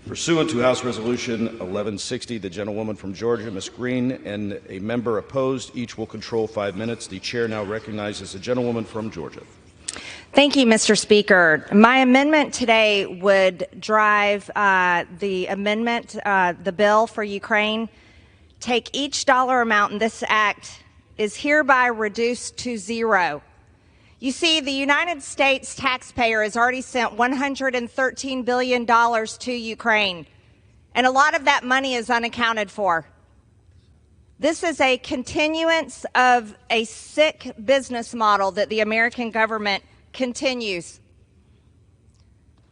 Pursuant to House Resolution 1160, the gentlewoman from Georgia, Ms. Greene, and a member opposed, each will control 5 minutes. The chair now recognizes the gentlewoman from Georgia. Thank you, Mr. Speaker. My amendment today would drive the bill for Ukraine, take each dollar amount in this act is hereby reduced to zero. You see, the United States taxpayer has already sent $113 billion to Ukraine, and a lot of that money is unaccounted for. This is a continuance of a sick business model that the American government continues.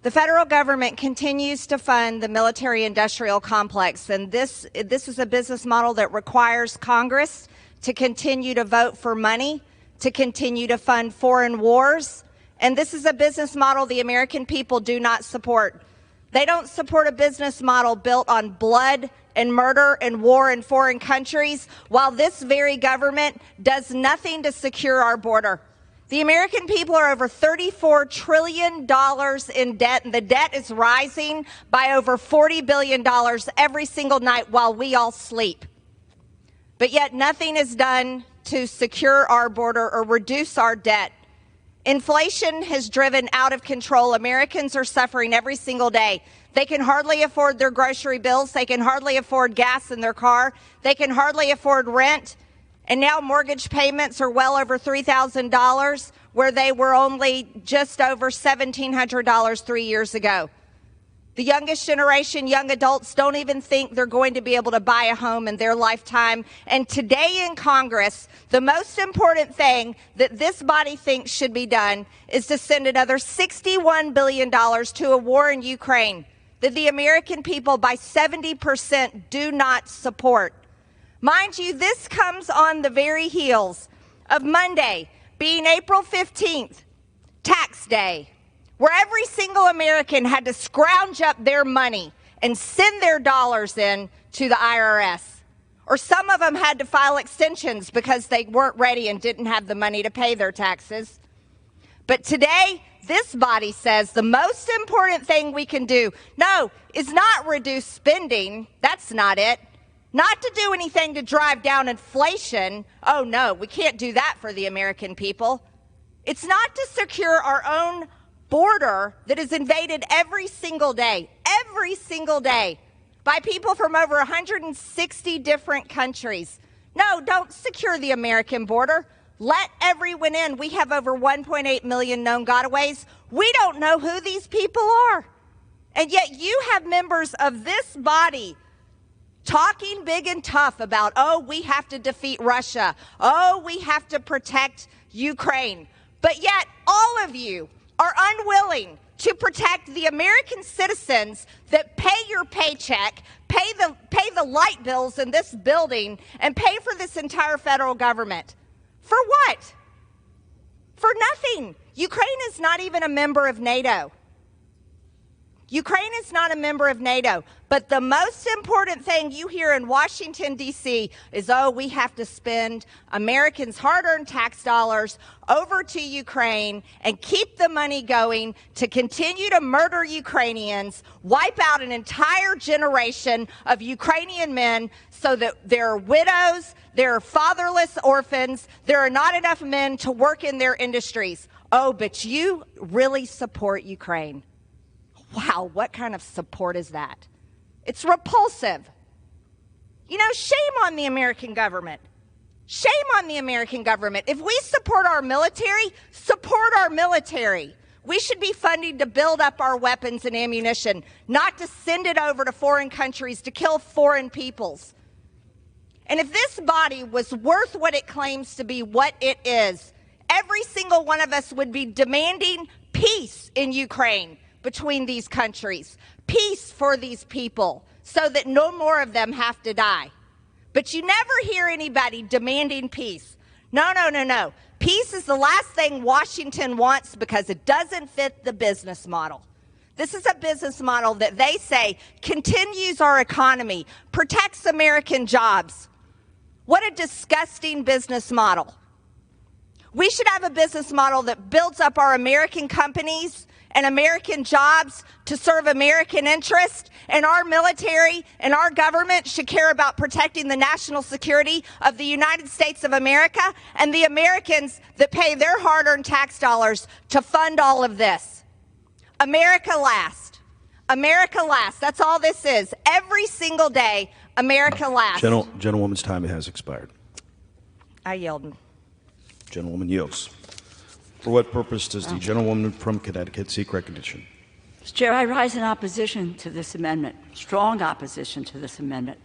The federal government continues to fund the military-industrial complex, and this is a business model that requires Congress to continue to vote for money, to continue to fund foreign wars, and this is a business model the American people do not support. They don't support a business model built on blood and murder and war in foreign countries, while this very government does nothing to secure our border. The American people are over $34 trillion in debt, and the debt is rising by over $40 billion every single night while we all sleep. But yet nothing is done to secure our border or reduce our debt. Inflation has driven out of control. Americans are suffering every single day. They can hardly afford their grocery bills. They can hardly afford gas in their car. They can hardly afford rent. And now mortgage payments are well over $3,000, where they were only just over $1,700 3 years ago. The youngest generation, young adults, don't even think they're going to be able to buy a home in their lifetime. And today in Congress, the most important thing that this body thinks should be done is to send another $61 billion to a war in Ukraine that the American people by 70% do not support. Mind you, this comes on the very heels of Monday being April 15th, tax day, where every single American had to scrounge up their money and send their dollars in to the IRS. Or some of them had to file extensions because they weren't ready and didn't have the money to pay their taxes. But today, this body says the most important thing we can do, is not reduce spending. That's not it. Not to do anything to drive down inflation. Oh, no, we can't do that for the American people. It's not to secure our own border that is invaded every single day, by people from over 160 different countries. No, don't secure the American border. Let everyone in. We have over 1.8 million known gotaways. We don't know who these people are. And yet you have members of this body talking big and tough about, we have to defeat Russia. We have to protect Ukraine. But yet all of you are unwilling to protect the American citizens that pay your paycheck, pay the light bills in this building, and pay for this entire federal government. For what? For nothing. Ukraine is not even a member of NATO. Ukraine is not a member of NATO, but the most important thing you hear in Washington, D.C. is, we have to spend Americans' hard-earned tax dollars over to Ukraine and keep the money going to continue to murder Ukrainians, wipe out an entire generation of Ukrainian men so that there are widows, there are fatherless orphans, there are not enough men to work in their industries. But you really support Ukraine. Wow, what kind of support is that? It's repulsive. Shame on the American government. Shame on the American government. If we support our military, support our military. We should be funding to build up our weapons and ammunition, not to send it over to foreign countries to kill foreign peoples. And if this body was worth what it claims to be, what it is, every single one of us would be demanding peace in Ukraine between these countries, peace for these people, so that no more of them have to die. But you never hear anybody demanding peace. No. Peace is the last thing Washington wants because it doesn't fit the business model. This is a business model that they say continues our economy, protects American jobs. What a disgusting business model. We should have a business model that builds up our American companies and American jobs to serve American interests, and our military and our government should care about protecting the national security of the United States of America and the Americans that pay their hard-earned tax dollars to fund all of this. America last. America last. That's all this is. Every single day, America last. Gentlewoman's time has expired. I yield. Gentlewoman yields. For what purpose does the gentlewoman from Connecticut seek recognition? Mr. Chair, I rise in opposition to this amendment, strong opposition to this amendment,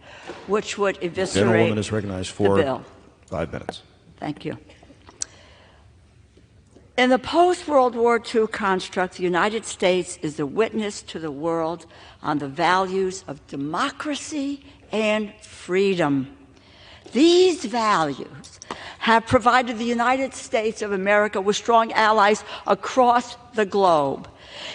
which would eviscerate Gentlewoman is recognized for the bill. 5 minutes. Thank you. In the post-World War II construct, the United States is the witness to the world on the values of democracy and freedom. These values have provided the United States of America with strong allies across the globe.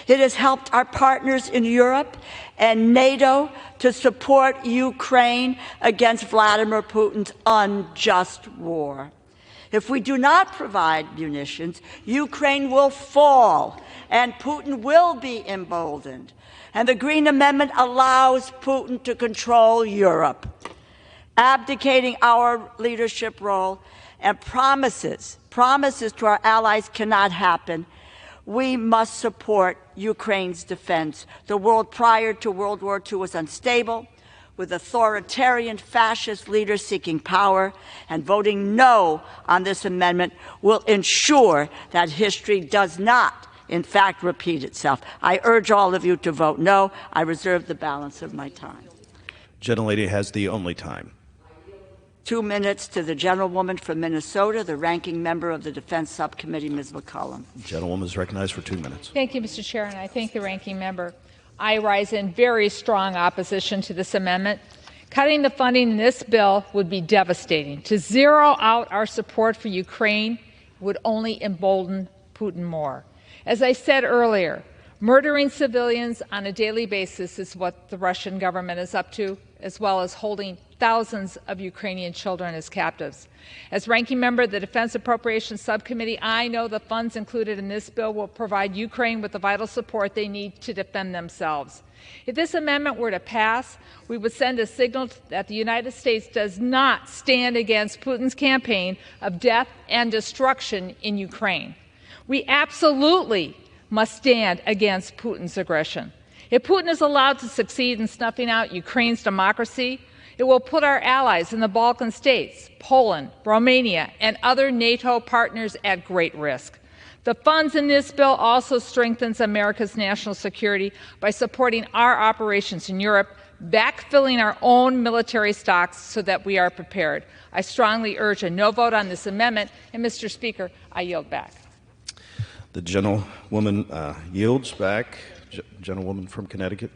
It has helped our partners in Europe and NATO to support Ukraine against Vladimir Putin's unjust war. If we do not provide munitions, Ukraine will fall and Putin will be emboldened. And the Green Amendment allows Putin to control Europe, abdicating our leadership role and promises to our allies cannot happen. We must support Ukraine's defense. The world prior to World War II was unstable, with authoritarian fascist leaders seeking power, and voting no on this amendment will ensure that history does not, in fact, repeat itself. I urge all of you to vote no. I reserve the balance of my time. Gentlelady has the only time. 2 minutes to the gentlewoman from Minnesota, the ranking member of the Defense Subcommittee, Ms. McCollum. Gentlewoman is recognized for 2 minutes. Thank you, Mr. Chair, and I thank the ranking member. I rise in very strong opposition to this amendment. Cutting the funding in this bill would be devastating. To zero out our support for Ukraine would only embolden Putin more. As I said earlier, murdering civilians on a daily basis is what the Russian government is up to, as well as holding thousands of Ukrainian children as captives. As ranking member of the Defense Appropriations Subcommittee, I know the funds included in this bill will provide Ukraine with the vital support they need to defend themselves. If this amendment were to pass, we would send a signal that the United States does not stand against Putin's campaign of death and destruction in Ukraine. We absolutely must stand against Putin's aggression. If Putin is allowed to succeed in snuffing out Ukraine's democracy, it will put our allies in the Balkan states, Poland, Romania, and other NATO partners at great risk. The funds in this bill also strengthens America's national security by supporting our operations in Europe, backfilling our own military stocks so that we are prepared. I strongly urge a no vote on this amendment, and Mr. Speaker, I yield back. The gentlewoman yields back. Gentlewoman from Connecticut.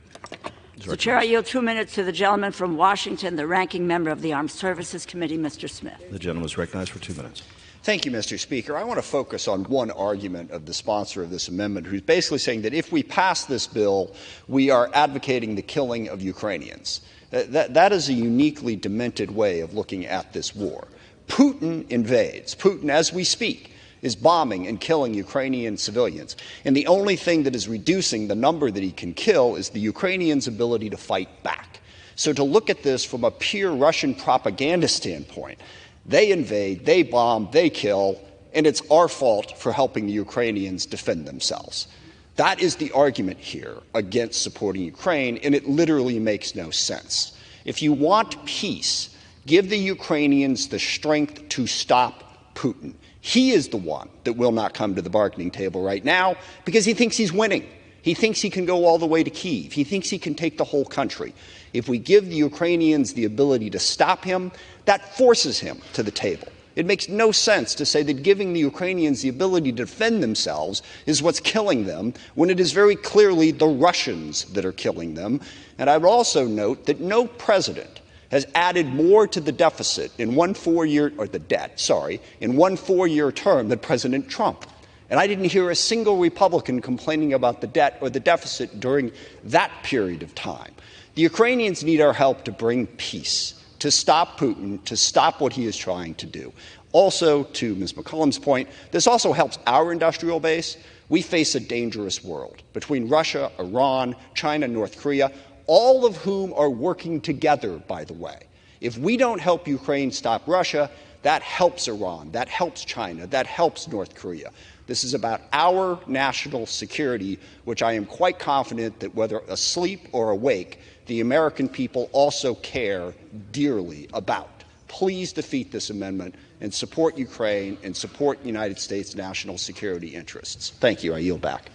Mr. Chair, I yield 2 minutes to the gentleman from Washington, the ranking member of the Armed Services Committee, Mr. Smith. The gentleman is recognized for 2 minutes. Thank you, Mr. Speaker. I want to focus on one argument of the sponsor of this amendment, who's basically saying that if we pass this bill, we are advocating the killing of Ukrainians. That is a uniquely demented way of looking at this war. Putin invades. Putin, as we speak, is bombing and killing Ukrainian civilians. And the only thing that is reducing the number that he can kill is the Ukrainians' ability to fight back. So to look at this from a pure Russian propaganda standpoint, they invade, they bomb, they kill, and it's our fault for helping the Ukrainians defend themselves. That is the argument here against supporting Ukraine, and it literally makes no sense. If you want peace, give the Ukrainians the strength to stop Putin. He is the one that will not come to the bargaining table right now because he thinks he's winning. He thinks he can go all the way to Kyiv. He thinks he can take the whole country. If we give the Ukrainians the ability to stop him, that forces him to the table. It makes no sense to say that giving the Ukrainians the ability to defend themselves is what's killing them, when it is very clearly the Russians that are killing them. And I would also note that no president has added more to the deficit in one 4-year, or the debt, sorry, in one 4-year term than President Trump. And I didn't hear a single Republican complaining about the debt or the deficit during that period of time. The Ukrainians need our help to bring peace, to stop Putin, to stop what he is trying to do. Also, to Ms. McCollum's point, this also helps our industrial base. We face a dangerous world between Russia, Iran, China, North Korea, all of whom are working together, by the way. If we don't help Ukraine stop Russia, that helps Iran, that helps China, that helps North Korea. This is about our national security, which I am quite confident that whether asleep or awake, the American people also care dearly about. Please defeat this amendment and support Ukraine and support United States national security interests. Thank you. I yield back.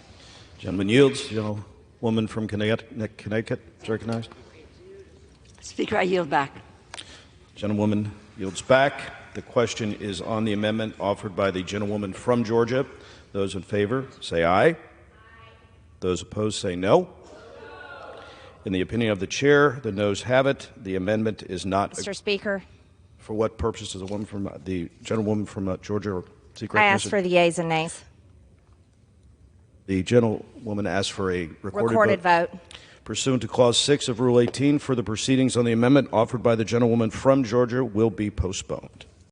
Gentleman yields. Gentlewoman from Connecticut is recognized. Speaker, I yield back. Gentlewoman yields back. The question is on the amendment offered by the gentlewoman from Georgia. Those in favor say aye. Those opposed say no. In the opinion of the chair, the noes have it. The amendment is not. Mr. Speaker, For what purpose does the gentlewoman from Georgia seek I recognition? ask for the yeas and nays. The gentlewoman asked for a Recorded vote. Pursuant to Clause 6 of Rule 18, further proceedings on the amendment offered by the gentlewoman from Georgia will be postponed.